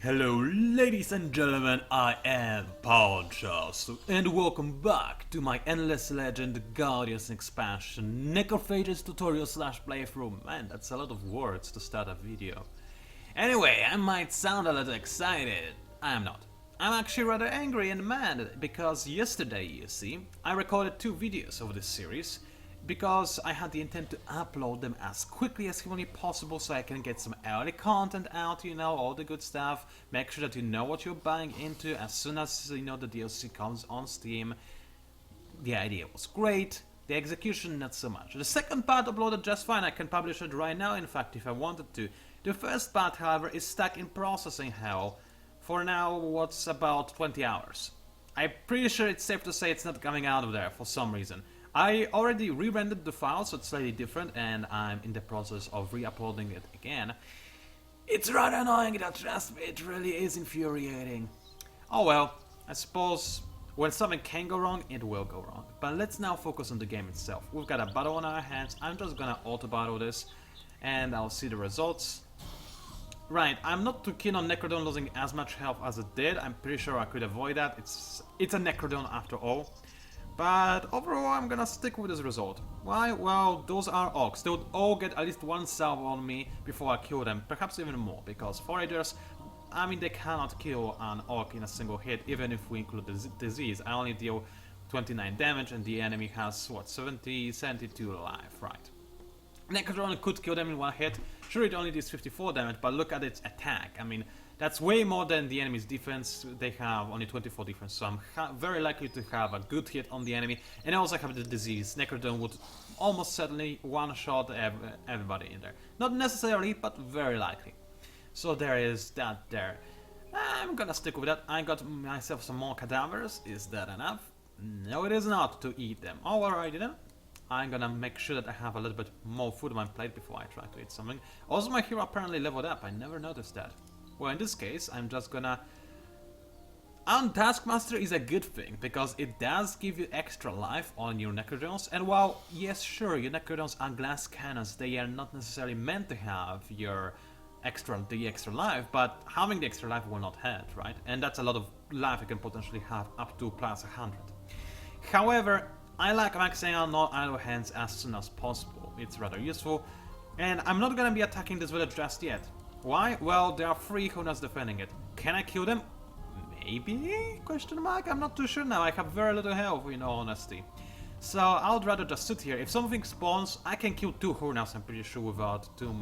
Hello ladies and gentlemen, I am PANCZASU and welcome back to my Endless Legend Guardians expansion Necrophages tutorial slash playthrough. Man, that's a lot of words to start a video. Anyway, I might sound a little excited. I am not. I'm actually rather angry and mad because yesterday, you see, I recorded 2 videos of this series because I had the intent to upload them as quickly as humanly possible so I can get some early content out, all the good stuff, make sure that you know what you're buying into as soon as, the DLC comes on Steam. The idea was great, the execution not so much. The second part uploaded just fine, I can publish it right now, in fact, if I wanted to. The first part, however, is stuck in processing hell for now, what's about 20 hours. I'm pretty sure it's safe to say it's not coming out of there for some reason. I already re-rendered the file, so it's slightly different, and I'm in the process of re-uploading it again. It's rather annoying, trust me, it really is infuriating. Oh well, I suppose when something can go wrong, it will go wrong. But let's now focus on the game itself. We've got a battle on our hands, I'm just gonna auto-battle this, and I'll see the results. Right, I'm not too keen on Necrodon losing as much health as it did, I'm pretty sure I could avoid that, it's a Necrodon after all. But overall, I'm gonna stick with this result. Why? Well, those are orcs. They would all get at least one salvo on me before I kill them, perhaps even more, because foragers, I mean, they cannot kill an orc in a single hit, even if we include the disease. I only deal 29 damage, and the enemy has, what, 72 life, right? Necrodon could kill them in one hit. Sure, it only does 54 damage, but look at its attack. I mean, that's way more than the enemy's defense. They have only 24 defense, so I'm very likely to have a good hit on the enemy. And I also have the disease. Necrodon would almost certainly one-shot everybody in there. Not necessarily, but very likely. So there is that there. I'm gonna stick with that. I got myself some more cadavers. Is that enough? No, it is not to eat them. Oh, alrighty then. I'm gonna make sure that I have a little bit more food on my plate before I try to eat something. Also, my hero apparently leveled up. I never noticed that. Well, in this case, I'm just gonna... Taskmaster is a good thing, because it does give you extra life on your Necrodons, and while, yes, sure, your Necrodons are glass cannons, they are not necessarily meant to have the extra life, but having the extra life will not hurt, right? And that's a lot of life you can potentially have, up to plus 100. However, I like maxing out non-idle hands as soon as possible. It's rather useful, and I'm not gonna be attacking this village just yet. Why? Well, there are 3 Hunas defending it. Can I kill them? Maybe? Question mark? I'm not too sure now. I have very little health, in all honesty. So I would rather just sit here. If something spawns, I can kill 2 Hunas, I'm pretty sure, without too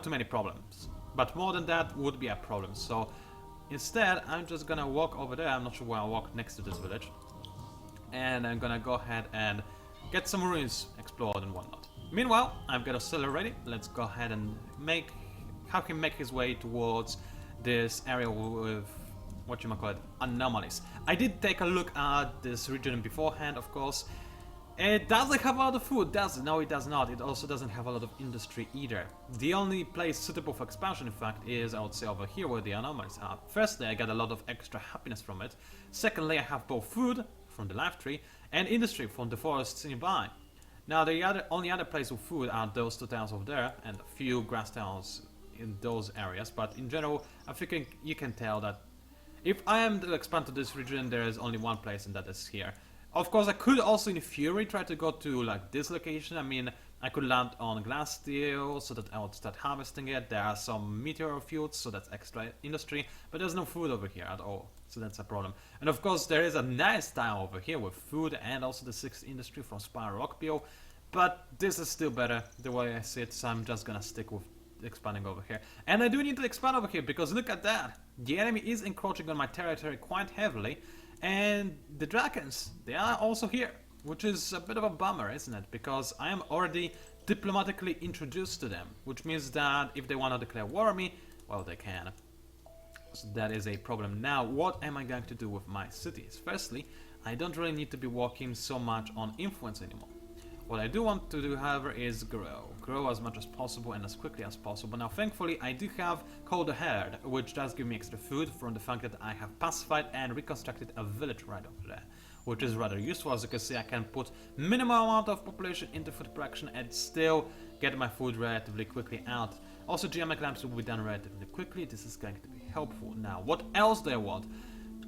many problems. But more than that would be a problem. So instead, I'm just gonna walk over there. I'm not sure where I'll walk next to this village. And I'm gonna go ahead and get some ruins explored and whatnot. Meanwhile, I've got a cellar ready. Let's go ahead and have him make his way towards this area with, anomalies. I did take a look at this region beforehand, of course. It doesn't have a lot of food, does it? No, it does not. It also doesn't have a lot of industry either. The only place suitable for expansion, in fact, is, I would say, over here where the anomalies are. Firstly, I got a lot of extra happiness from it. Secondly, I have both food from the life tree and industry from the forests nearby. Now, the only other place with food are those 2 towns over there and a few grass towns in those areas, but in general, I think you can tell that if I am to expand to this region, there is only one place, and that is here. Of course, I could also, in theory, try to go to like this location. I mean, I could land on glass steel so that I would start harvesting it. There are some meteor fields, so that's extra industry, but there's no food over here at all, so that's a problem. And of course, there is a nice tile over here with food and also the 6th industry from Spiral Rockpeel, but this is still better the way I see it, so I'm just gonna stick with expanding over here. And I do need to expand over here, because look at that! The enemy is encroaching on my territory quite heavily, and the dragons, they are also here, which is a bit of a bummer, isn't it? Because I am already diplomatically introduced to them, which means that if they want to declare war on me, well, they can. So that is a problem. Now, what am I going to do with my cities? Firstly, I don't really need to be working so much on influence anymore. What I do want to do, however, is grow as much as possible and as quickly as possible. Now, thankfully, I do have Call the Herd, which does give me extra food from the fact that I have pacified and reconstructed a village right over there, which is rather useful. As you can see, I can put minimal amount of population into food production and still get my food relatively quickly out. Also, geometric lamps will be done relatively quickly. This is going to be helpful. Now, what else do I want?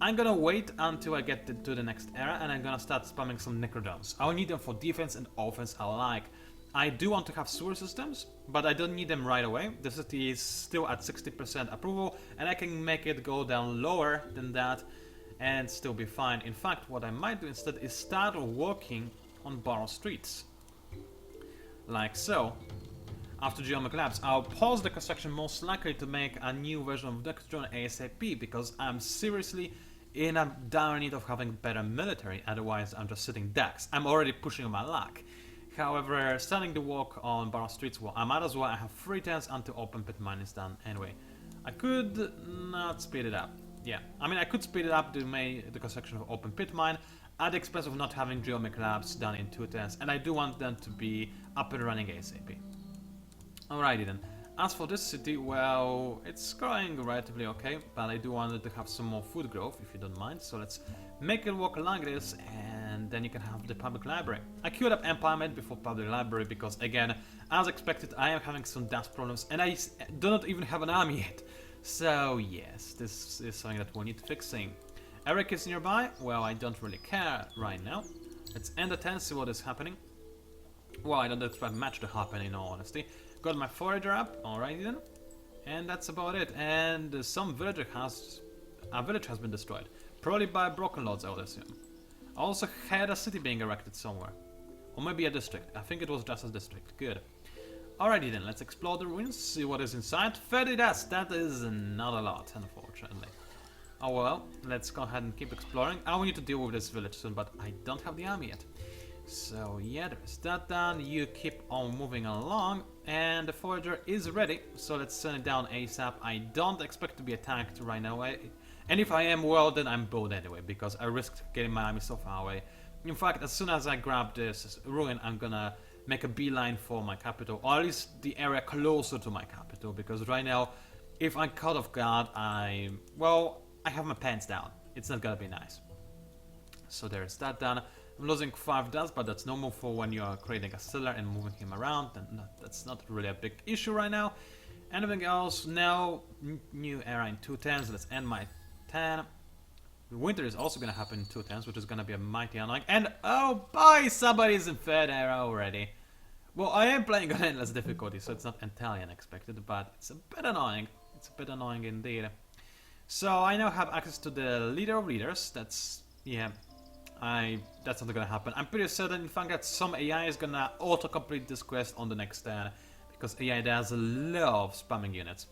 I'm gonna wait until I get to the next era, and I'm gonna start spamming some Necrodons. I'll need them for defense and offense alike. I do want to have sewer systems, but I don't need them right away. The city is still at 60% approval, and I can make it go down lower than that and still be fine. In fact, what I might do instead is start working on borrow streets. Like so. After Geometric Labs, I'll pause the construction most likely to make a new version of Necrodron ASAP, because I'm seriously in a dire need of having better military, otherwise I'm just sitting ducks. I'm already pushing my luck. However, starting the work on borrow streets, well, I might as well. I have 3 turns until open pit mine is done anyway. I could not speed it up. Yeah, I mean I could speed it up to make the construction of open pit mine at the expense of not having Geometric Labs done in 2 turns, and I do want them to be up and running ASAP. Alrighty then. As for this city, well, it's growing relatively okay, but I do want it to have some more food growth, if you don't mind. So let's make it work like this, and then you can have the public library. I queued up Empowerment before public library because, again, as expected, I am having some dust problems, and I do not even have an army yet. So yes, this is something that we'll need fixing. Eric is nearby. Well, I don't really care right now. Let's end the turn, see what is happening. Well, I don't expect much to happen, in all honesty. Got my forager up, alrighty then. And that's about it. And a village has been destroyed. Probably by broken lords, I would assume. I also had a city being erected somewhere. Or maybe a district. I think it was just a district. Good. Alrighty then, let's explore the ruins, see what is inside. 30 dust, that is not a lot, unfortunately. Oh well, let's go ahead and keep exploring. I will need to deal with this village soon, but I don't have the army yet. So yeah, there's that done. You keep on moving along, and the forager is ready. So let's send it down ASAP. I don't expect to be attacked right now, and if I am, well, then I'm bold anyway, because I risked getting my army so far away. In fact, as soon as I grab this ruin, I'm gonna make a beeline for my capital, or at least the area closer to my capital, because right now, if I'm caught off guard, I have my pants down. It's not gonna be nice. So there's that done. I'm losing 5 dust, but that's normal for when you're creating a settler and moving him around, and that's not really a big issue right now. Anything else? No. New era in 2 turns. Let's end my 10. Winter is also gonna happen in 2 turns, which is gonna be a mighty annoying. And oh boy, somebody's in 3rd era already. Well, I am playing on endless difficulty, so it's not entirely unexpected, but it's a bit annoying. It's a bit annoying indeed. So I now have access to the leader of leaders. That's that's not gonna happen. I'm pretty certain, in fact, that some AI is gonna auto-complete this quest on the next turn, because AI does love spamming units.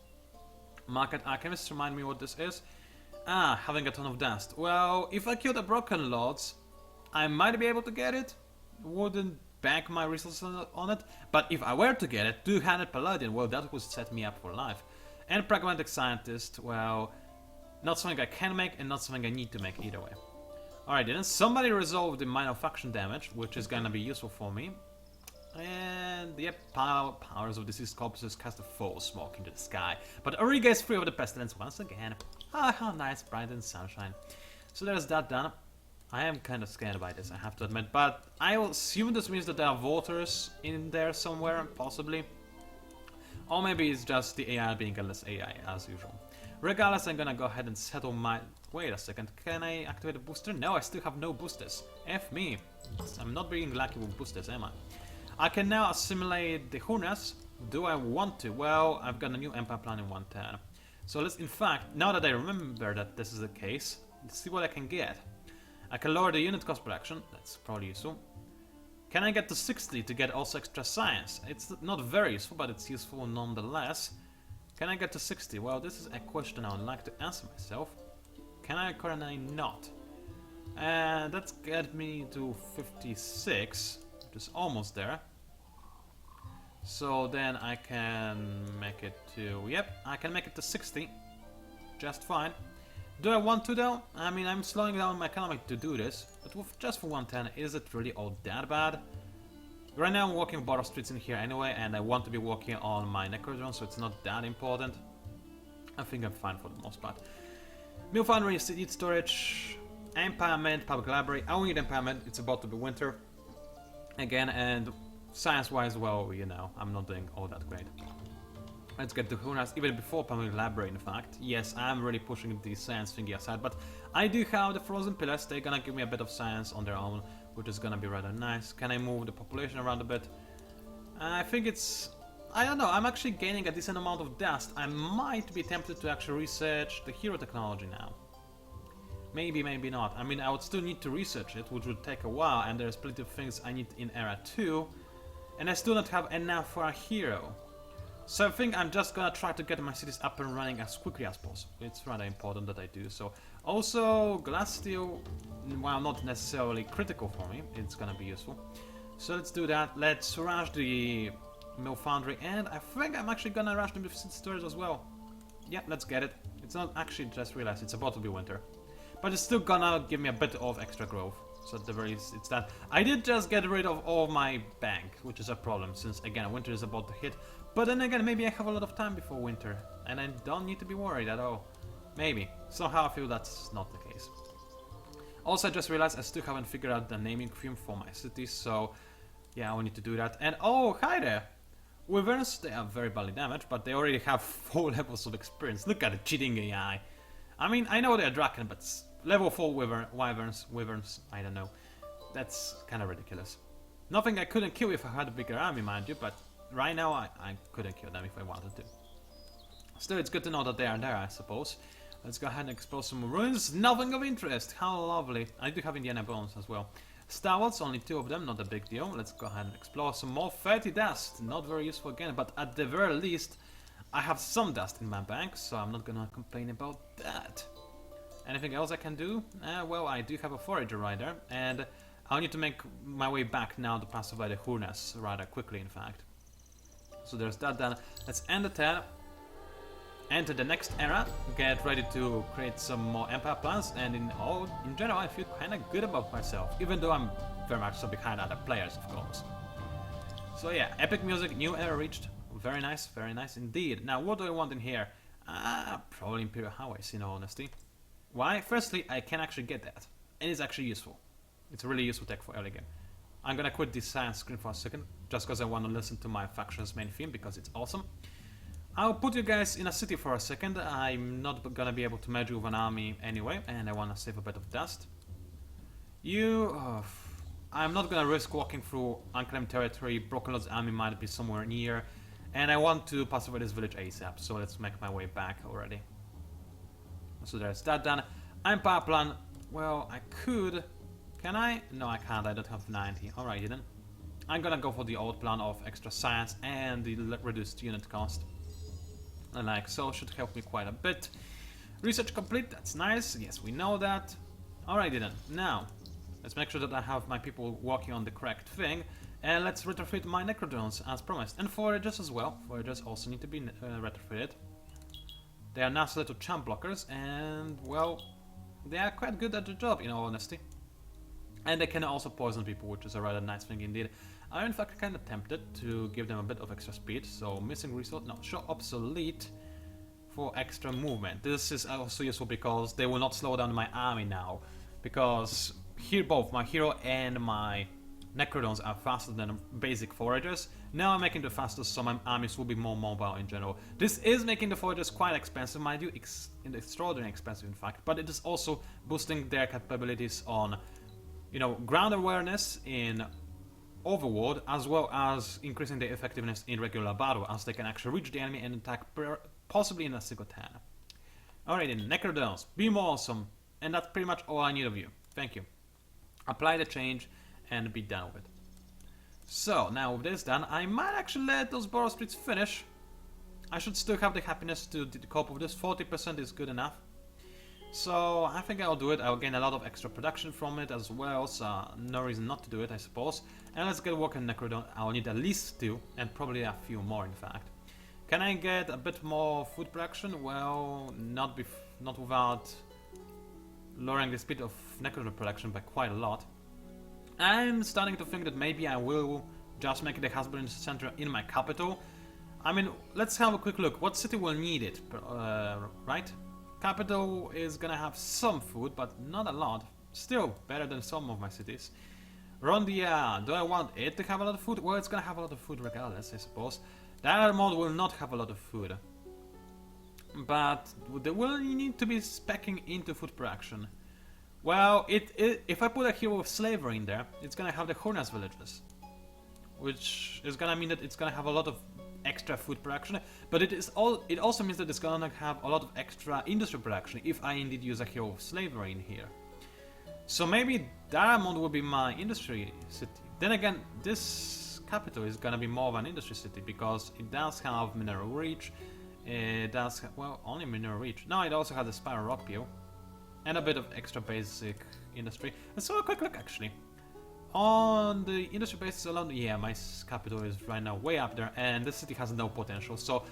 Market Alchemist, remind me what this is. Ah, having a ton of dust. Well, if I kill the Broken Lords, I might be able to get it. Wouldn't bank my resources on it, but if I were to get it, 200 Paladin, well, that would set me up for life. And Pragmatic Scientist, well, not something I can make and not something I need to make either way. Alright, then somebody resolved the minor faction damage, which is gonna be useful for me. And yep, powers of deceased corpses cast a full smoke into the sky. But Auriga is free of the pestilence once again. Ah, how nice, bright and sunshine. So there's that done. I am kind of scared by this, I have to admit, but I will assume this means that there are voters in there somewhere, possibly. Or maybe it's just the AI being a less AI, as usual. Regardless, I'm gonna go ahead and settle my... Wait a second, can I activate a booster? No, I still have no boosters. F me. I'm not being lucky with boosters, am I? I can now assimilate the Hunas. Do I want to? Well, I've got a new Empire plan in 1 turn. So let's, in fact, now that I remember that this is the case, let's see what I can get. I can lower the unit cost per action. That's probably useful. Can I get to 60 to get also extra science? It's not very useful, but it's useful nonetheless. Can I get to 60? Well, this is a question I would like to answer myself. Can I currently not? And that's get me to 56, which is almost there. So then I can make it to... Yep, I can make it to 60. Just fine. Do I want to though? I mean, I'm slowing down my economy to do this, but with just for 110, is it really all that bad? Right now I'm walking border streets in here anyway, and I want to be working on my Necrodron, so it's not that important. I think I'm fine for the most part. Mill Foundry, Seed Storage, Empowerment, Public Library. I will need Empowerment, it's about to be winter. Again, and science-wise, well, you know, I'm not doing all that great. Let's get to Hunas even before Pamela Library, in fact. Yes, I'm really pushing the science thingy aside, but I do have the frozen pillars. They're gonna give me a bit of science on their own, which is gonna be rather nice. Can I move the population around a bit? I think it's... I don't know, I'm actually gaining a decent amount of dust. I might be tempted to actually research the hero technology now. Maybe, maybe not. I mean, I would still need to research it, which would take a while, and there's plenty of things I need in Era 2. And I still don't have enough for a hero. So I think I'm just gonna try to get my cities up and running as quickly as possible. It's rather important that I do so. Also, glass steel, while not necessarily critical for me, it's gonna be useful. So let's do that. Let's rush the mill foundry, and I think I'm actually gonna rush the storage as well. Yeah, let's get it. It's not actually, just realized it's about to be winter. But it's still gonna give me a bit of extra growth. So at the very least, it's that. I did just get rid of all my bank, which is a problem, since again, winter is about to hit. But then again, maybe I have a lot of time before winter, and I don't need to be worried at all. Maybe. Somehow I feel that's not the case. Also, I just realized I still haven't figured out the naming theme for my cities, so yeah, I will need to do that. And oh, hi there! Wyverns, they are very badly damaged, but they already have 4 levels of experience. Look at the cheating AI. I mean, I know they're Draken, but level 4 wyverns, I don't know. That's kind of ridiculous. Nothing I couldn't kill if I had a bigger army, mind you, but right now I couldn't kill them if I wanted to. Still, it's good to know that they are there, I suppose. Let's go ahead and explore some ruins. Nothing of interest. How lovely. I do have Indiana bones as well. Stalwarts, only 2 of them, not a big deal. Let's go ahead and explore some more. 30 dust. Not very useful again, but at the very least, I have some dust in my bank, so I'm not gonna complain about that. Anything else I can do? Well, I do have a forager right there, and I'll need to make my way back now to pacify the Hurnas rather quickly, in fact. So there's that done. Let's end the tab. Enter the next era, get ready to create some more empire plans, and in general I feel kinda good about myself, even though I'm very much so behind other players, of course. So yeah, epic music, new era reached. Very nice indeed. Now what do I want in here? Probably Imperial Highways, in all honesty. Why? Firstly, I can actually get that, and it's actually useful. It's a really useful tech for early game. I'm gonna quit this science screen for a second, just because I want to listen to my faction's main theme, because it's awesome. I'll put you guys in a city for a second. I'm not gonna be able to merge with an army anyway, and I want to save a bit of dust. I'm not gonna risk walking through unclaimed territory. Broken Lord's army might be somewhere near, and I want to pacify this village ASAP, so let's make my way back already. So there's that done. Empire plan. Well, I could. Can I? No, I can't. I don't have 90. Alrighty then. I'm gonna go for the old plan of extra science and the reduced unit cost. And like so, should help me quite a bit. Research complete, that's nice. Yes, we know that. Alrighty then. Now, let's make sure that I have my people working on the correct thing. And let's retrofit my Necrodrones as promised. And foragers as well. Foragers also need to be retrofitted. They are nice little champ blockers, and well, they are quite good at the job, in all honesty. And they can also poison people, which is a rather nice thing indeed. I'm in fact kind of tempted to give them a bit of extra speed, so missing resource, no, show obsolete for extra movement. This is also useful because they will not slow down my army now, because here both my hero and my Necrodons are faster than basic foragers. Now I'm making them faster, so my armies will be more mobile in general. This is making the foragers quite expensive, mind you, extraordinarily expensive in fact, but it is also boosting their capabilities on, you know, ground awareness in Overworld, as well as increasing their effectiveness in regular battle, as they can actually reach the enemy and attack possibly in a single turn. Alright then, Necrodons, be more awesome, and that's pretty much all I need of you. Thank you. Apply the change and be done with it. So, now with this done, I might actually let those Borough Streets finish. I should still have the happiness to cope with this. 40% is good enough. So, I think I'll do it. I'll gain a lot of extra production from it as well, so no reason not to do it, I suppose. And let's get working Necrodon. I'll need at least 2, and probably a few more, in fact. Can I get a bit more food production? Well, not without lowering the speed of Necrodon production by quite a lot. I'm starting to think that maybe I will just make the husbandry center in my capital. I mean, let's have a quick look. What city will need it, right? Capital is gonna have some food, but not a lot. Still, better than some of my cities. Rondia, do I want it to have a lot of food? Well, it's gonna have a lot of food regardless, I suppose. That mod will not have a lot of food. But they will need to be speccing into food production. Well, if I put a hero of slavery in there, it's gonna have the Hornets villages. Which is gonna mean that it's gonna have a lot of extra food production, but it also means that it's gonna have a lot of extra industry production if I indeed use a hero of slavery in here. So maybe Diamond will be my industry city. Then again, this capital is gonna be more of an industry city because it does have mineral reach. It does have, well, only mineral reach. No, it also has a spiral rock peel and a bit of extra basic industry. Let's have a quick look actually. On the industry basis alone, yeah, my capital is right now way up there, and this city has no potential. So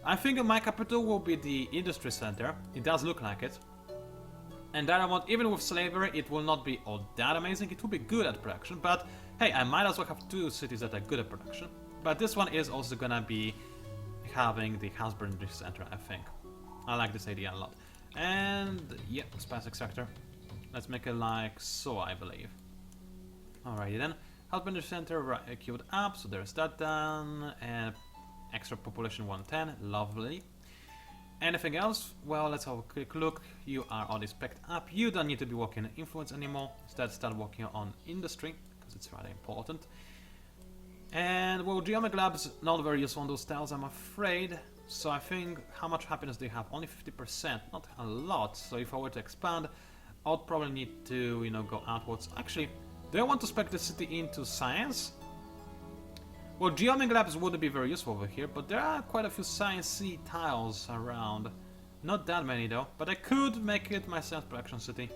I think my capital will be the industry center. It does look like it. And Diamond, even with slavery, it will not be all that amazing. It will be good at production, but hey, I might as well have two cities that are good at production. But this one is also gonna be having the husbandry center, I think. I like this idea a lot. And yeah, spice extractor. Let's make it like so, I believe. Alrighty then. Husbandry center queued up, so there's that done. And extra population 110, lovely. Anything else? Well, let's have a quick look. You are already specced up. You don't need to be working on influence anymore. Instead, start working on industry, because it's rather important. And, well, Geomic Labs, not very useful on those tiles, I'm afraid. So I think, how much happiness do you have? Only 50%, not a lot. So if I were to expand, I would probably need to, you know, go outwards. Actually, do I want to spec the city into science? Well, Geomic Labs would be very useful over here, but there are quite a few sciencey tiles around. Not that many though, but I could make it my science production city.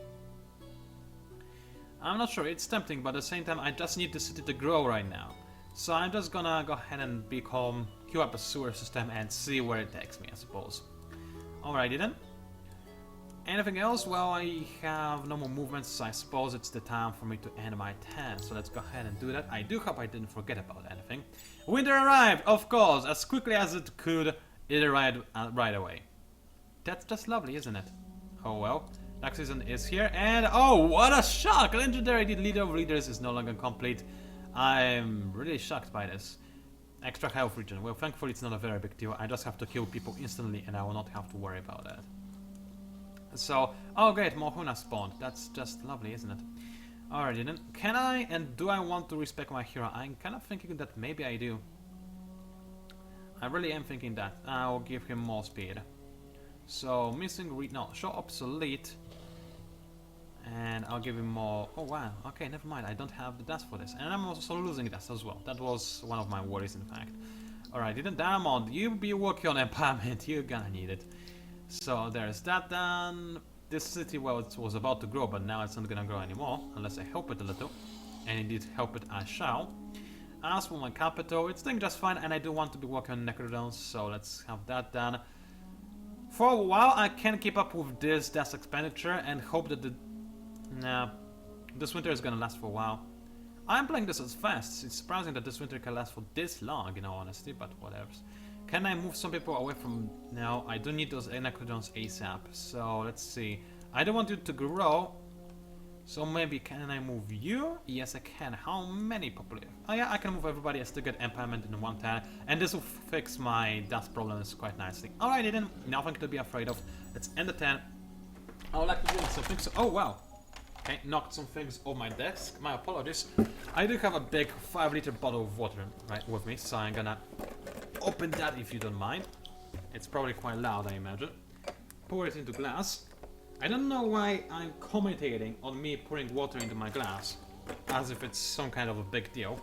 I'm not sure, it's tempting, but at the same time I just need the city to grow right now. So I'm just gonna go ahead and queue up a sewer system and see where it takes me, I suppose. Alrighty then. Anything else? Well, I have no more movements, so I suppose it's the time for me to end my turn. So let's go ahead and do that. I do hope I didn't forget about anything. Winter arrived, of course, as quickly as it could. It arrived right away. That's just lovely, isn't it? Oh well. Next season is here, and oh, what a shock! Legendary Leader of Leaders is no longer complete. I'm really shocked by this. Extra health region. Well, thankfully it's not a very big deal. I just have to kill people instantly, and I will not have to worry about that. So, oh great, more Huna spawned. That's just lovely, isn't it? Alrighty then. Can I and do I want to respec my hero? I'm kind of thinking that maybe I do. I really am thinking that. I'll give him more speed. So, missing no, show obsolete. And I'll give him more. Oh wow, okay, never mind. I don't have the dust for this. And I'm also losing dust as well. That was one of my worries, in fact. Alright, then Diamond, you be working on empowerment. You're gonna need it. So there's that done. This city, well, it was about to grow, but now it's not gonna grow anymore, unless I help it a little. And indeed, help it I shall. As for my capital, it's doing just fine, and I do want to be working on Necrodons, so let's have that done. For a while, I can keep up with this desk expenditure and hope that this winter is gonna last for a while. I'm playing this as fast. It's surprising that this winter can last for this long, in all honesty, but whatever. Can I move some people away from... No, I do need those Necrodons ASAP. So, let's see. I don't want you to grow. So maybe can I move you? Yes, I can. How many population? Oh yeah, I can move everybody. I still get empowerment in one turn. And this will fix my dust problems quite nicely. Alrighty then, nothing to be afraid of. Let's end the turn. I would like to do something. So, oh wow. Okay, knocked some things off my desk. My apologies. I do have a big 5-liter bottle of water right with me, so I'm gonna open that if you don't mind. It's probably quite loud, I imagine. Pour it into glass. I don't know why I'm commentating on me pouring water into my glass, as if it's some kind of a big deal.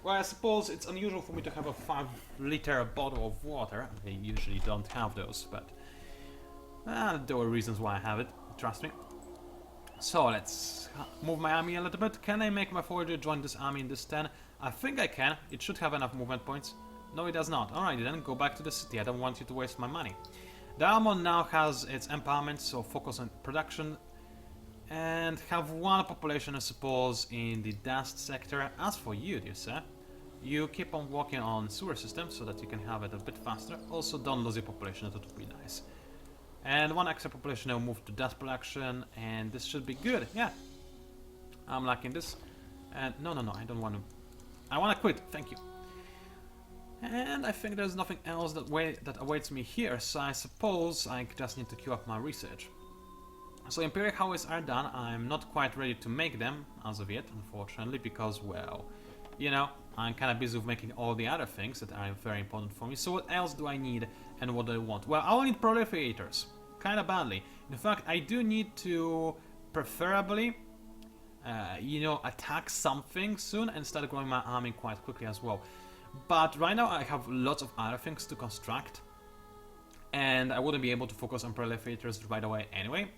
Well, I suppose it's unusual for me to have a 5-liter bottle of water. I usually don't have those, but there were reasons why I have it, trust me. So let's move my army a little bit. Can I make my forager join this army in this turn? I think I can. It should have enough movement points. No, it does not. Alright, then go back to the city. I don't want you to waste my money. Diamond now has its empowerment, so focus on production. And have one population, I suppose, in the dust sector. As for you, dear sir, you keep on working on sewer systems so that you can have it a bit faster. Also, don't lose your population, that would be nice. And one extra population will move to dust production, and this should be good, yeah. I'm liking this. And no, I don't want to. I want to quit, thank you. And I think there's nothing else that awaits me here, so I suppose I just need to queue up my research. So Imperial highways are done. I'm not quite ready to make them as of yet, unfortunately, because, well, you know, I'm kind of busy with making all the other things that are very important for me. So what else do I need and what do I want? Well, I will need proliferators, kind of badly. In fact, I do need to preferably, you know, attack something soon and start growing my army quite quickly as well. But right now I have lots of other things to construct, and I wouldn't be able to focus on proliferators right away anyway.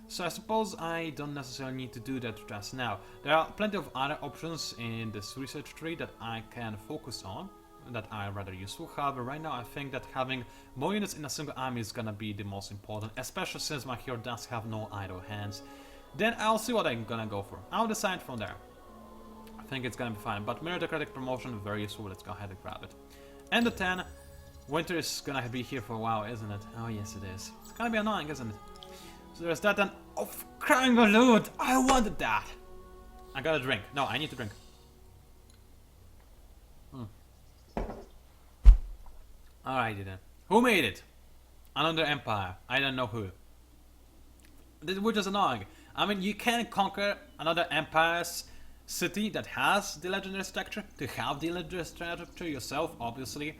So I suppose I don't necessarily need to do that just now. There are plenty of other options in this research tree that I can focus on that are rather useful. However, right now I think that having more units in a single army is gonna be the most important, especially since my hero does have no idle hands. Then I'll see what I'm gonna go for. I'll decide from there. I think it's gonna be fine, but meritocratic promotion, very useful. Let's go ahead and grab it. And the 10, winter is gonna be here for a while, isn't it? Oh yes it is. It's gonna be annoying, isn't it? So there's that, and oh, crying loot! I wanted that! I gotta drink. No, I need to drink. Alrighty then. Who made it? Another empire. I don't know who. Which is annoying. I mean, you can conquer another empire's city that has the legendary structure, to have the legendary structure yourself, obviously.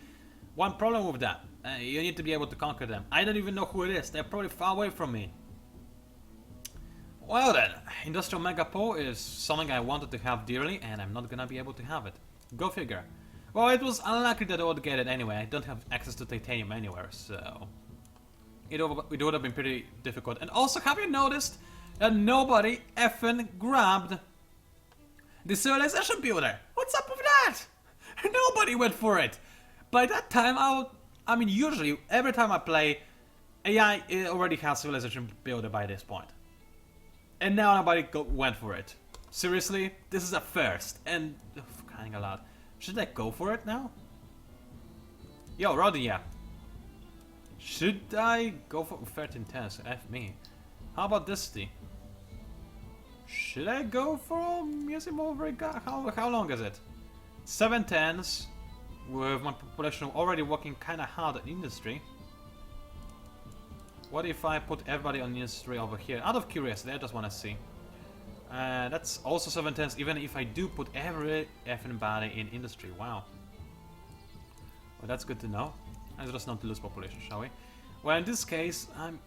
One problem with that, you need to be able to conquer them. I don't even know who it is. They're probably far away from me. Well then, Industrial Megapole is something I wanted to have dearly, and I'm not gonna be able to have it. Go figure. Well, it was unlikely that I would get it anyway. I don't have access to titanium anywhere, so it would have been pretty difficult. And also, have you noticed that nobody effing grabbed the civilization builder? What's up with that? Nobody went for it. By that time, I mean, usually every time I play, AI already has civilization builder by this point. And now nobody went for it. Seriously? This is a first. And, crying aloud. Should I go for it now? Yo, Rhodia. Should I go for 13 10s? F me. How about this city? Should I go for Museum of Riga? How long is it? 7 10s. With my population already working kinda hard at industry. What if I put everybody on industry over here? Out of curiosity, I just wanna see. That's also 7 10s, even if I do put every effing body in industry. Wow. Well, that's good to know. Let's just not lose population, shall we? Well, in this case, I'm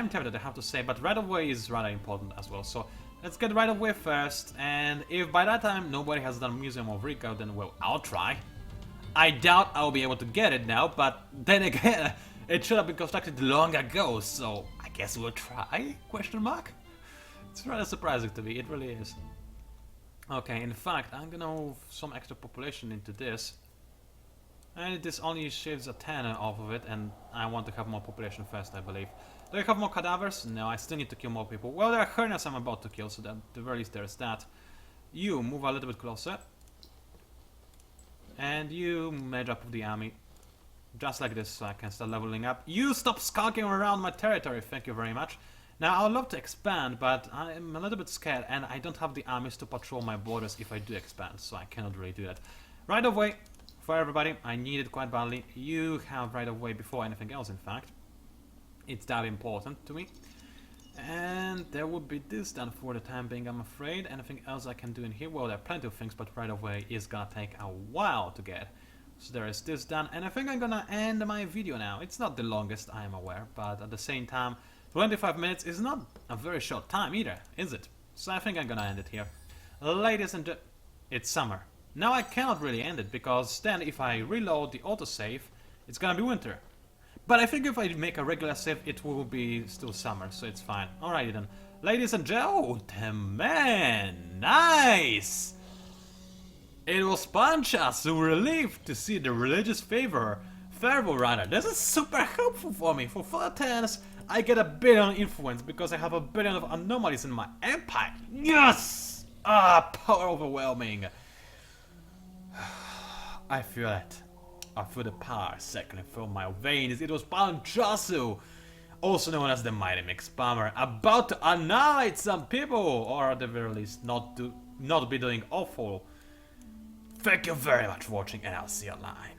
tempted, I have to say, but right of way is rather important as well. So let's get right of way first, and if by that time nobody has done Museum of Rico, then well, I'll try. I doubt I'll be able to get it now, but then again, it should have been constructed long ago, so I guess we'll try? Question mark? It's rather surprising to me, it really is. Okay, in fact, I'm gonna move some extra population into this. And this only shaves a 10 off of it, and I want to have more population first, I believe. Do I have more cadavers? No, I still need to kill more people. Well, there are Hernas I'm about to kill, so at the very least there's that. You move a little bit closer. And you merge up with the army. Just like this, so I can start leveling up. You stop skulking around my territory, thank you very much. Now, I would love to expand, but I'm a little bit scared, and I don't have the armies to patrol my borders if I do expand, so I cannot really do that. Right of way, for everybody, I need it quite badly. You have right of way before anything else, in fact. It's that important to me. And there would be this done for the time being, I'm afraid. Anything else I can do in here? Well, there are plenty of things, but right of way is gonna take a while to get. So there is this done, and I think I'm gonna end my video now. It's not the longest, I am aware, but at the same time, 25 minutes is not a very short time either, is it? So I think I'm gonna end it here. Ladies and gentlemen, it's summer. Now I cannot really end it, because then if I reload the autosave, it's gonna be winter. But I think if I make a regular save, it will be still summer, so it's fine. Alrighty then. Ladies and gentlemen, nice! It was PANCZASU relieved to see the religious fervor rather. This is super helpful for me. For 4 10s, I get a billion influence because I have a billion of anomalies in my empire. Yes! Ah, power overwhelming. I feel it. I feel the power circling through my veins. It was PANCZASU, also known as the Mighty Mix Bomber, about to annihilate some people, or at the very least not be doing awful. Thank you very much for watching, and I'll see you online.